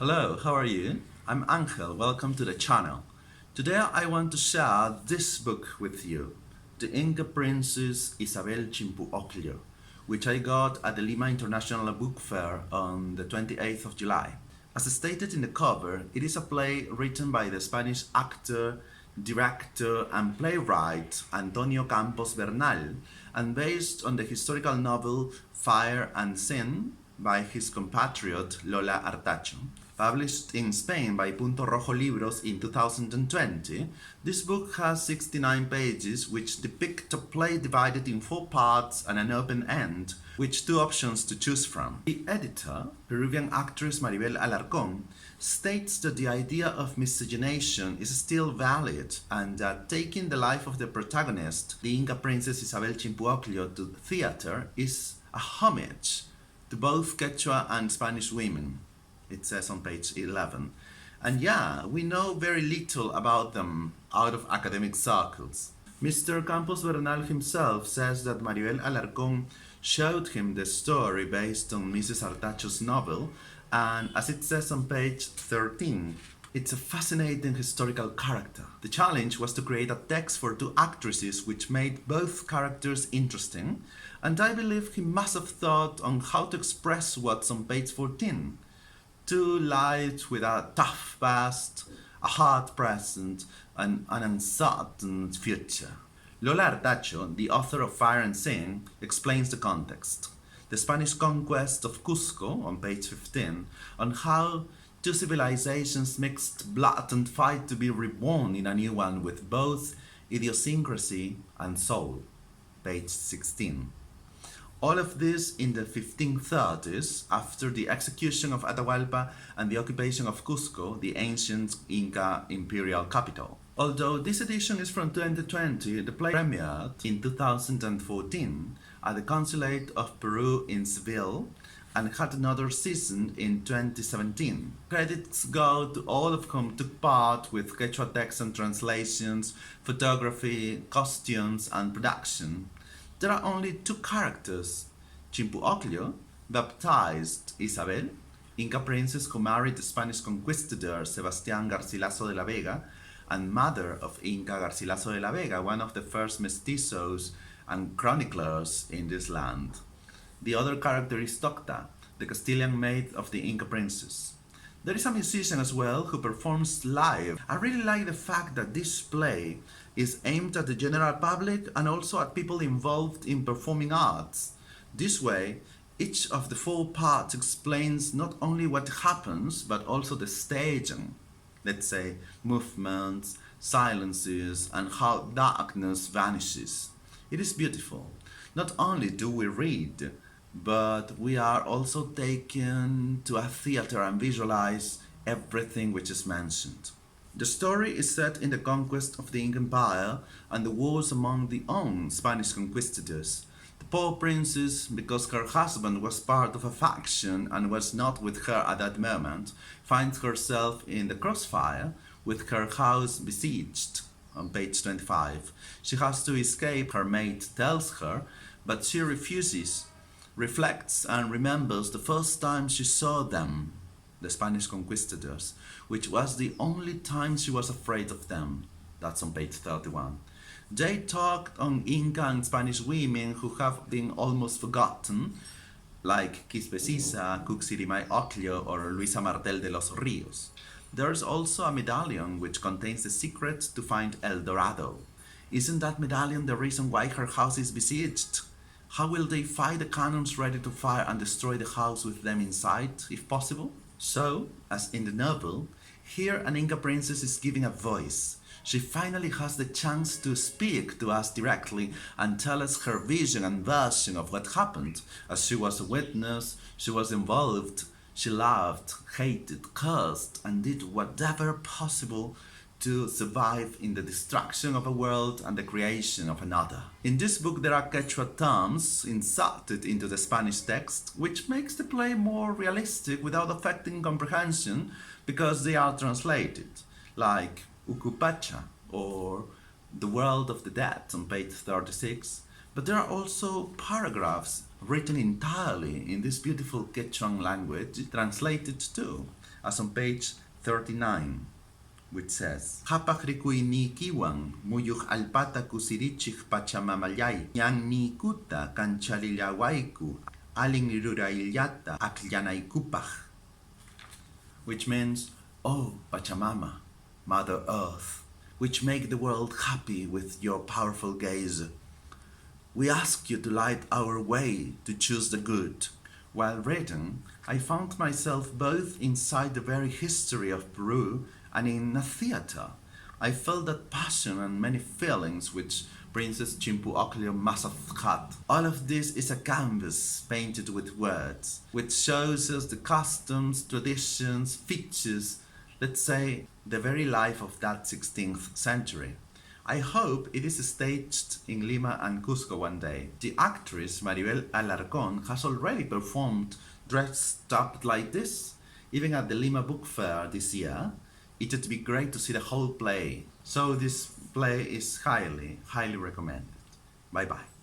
Hello, how are you? I'm Angel, welcome to the channel. Today I want to share this book with you, The Inca Princess Isabel Chimpu Ocllo, which I got at the Lima International Book Fair on the 28th of July. As stated in the cover, it is a play written by the Spanish actor, director and playwright Antonio Campos Bernal and based on the historical novel Fire and Sin by his compatriot Lola Artacho. Published in Spain by Punto, Rojo, Libros in 2020, this book has 69 pages which depict a play divided in 4 parts and an open end, with 2 options to choose from. The editor, Peruvian actress Maribel Alarcón, states that the idea of miscegenation is still valid and that taking the life of the protagonist, the Inca princess Isabel Chimpu Ocllo, to theater is a homage to both Quechua and Spanish women. It says on page 11. And yeah, we know very little about them out of academic circles. Mr. Campos Bernal himself says that Maribel Alarcón showed him the story based on Mrs. Artacho's novel, and as it says on page 13, it's a fascinating historical character. The challenge was to create a text for 2 actresses which made both characters interesting, and I believe he must have thought on how to express what's on page 14. 2 lives with a tough past, a hard present, and an uncertain future. Lola Artacho, the author of Fire and Sin, explains the context. The Spanish conquest of Cusco, on page 15, on how 2 civilizations mixed blood and fight to be reborn in a new one with both idiosyncrasy and soul, page 16. All of this in the 1530s, after the execution of Atahualpa and the occupation of Cusco, the ancient Inca imperial capital. Although this edition is from 2020, the play premiered in 2014 at the Consulate of Peru in Seville and had another season in 2017. Credits go to all of whom took part with Quechua text and translations, photography, costumes and production. There are only 2 characters, Chimpu Ocllo, baptized Isabel, Inca princess who married the Spanish conquistador Sebastián Garcilaso de la Vega, and mother of Inca Garcilaso de la Vega, one of the first mestizos and chroniclers in this land. The other character is Tocta, the Castilian maid of the Inca princess. There is a musician as well who performs live. I really like the fact that this play is aimed at the general public and also at people involved in performing arts. This way, each of the 4 parts explains not only what happens, but also the staging, let's say, movements, silences, and how darkness vanishes. It is beautiful. Not only do we read, but we are also taken to a theater and visualize everything which is mentioned. The story is set in the conquest of the Inca Empire and the wars among the own Spanish conquistadors. The poor princess, because her husband was part of a faction and was not with her at that moment, finds herself in the crossfire with her house besieged. On page 25, she has to escape, her mate tells her, but she refuses, reflects and remembers the first time she saw them, the Spanish conquistadors, which was the only time she was afraid of them. That's on page 31. They talked on Inca and Spanish women who have been almost forgotten, like Quispe Sisa, Cuxirimay Ocllo, or Luisa Martel de los Rios. There's also a medallion which contains the secret to find El Dorado. Isn't that medallion the reason why her house is besieged? How will they fight the cannons ready to fire and destroy the house with them inside, if possible? So, as in the novel, here an Inca princess is giving a voice. She finally has the chance to speak to us directly and tell us her vision and version of what happened, as she was a witness, she was involved, she loved, hated, cursed, and did whatever possible to survive in the destruction of a world and the creation of another. In this book there are Quechua terms inserted into the Spanish text, which makes the play more realistic without affecting comprehension because they are translated, like Ucupacha or The World of the Dead on page 36, but there are also paragraphs written entirely in this beautiful Quechuan language, translated too. as on page 39, which says, Hapakrikui ni kiwang muyuk alpata kusirichik pachamamayay yang ni kuta kanchalilawaiku aling rurailyata aklanaikupach, which means, Oh Pachamama, Mother Earth, which make the world happy with your powerful gaze. We ask you to light our way to choose the good. While reading, I found myself both inside the very history of Peru and in a theater. I felt that passion and many feelings which Princess Chimpu Ocllo must have had. All of this is a canvas painted with words, which shows us the customs, traditions, features, let's say, the very life of that 16th century. I hope it is staged in Lima and Cusco one day. The actress Maribel Alarcón has already performed dressed up like this, even at the Lima Book Fair this year. It would be great to see the whole play. So this play is highly recommended. Bye bye.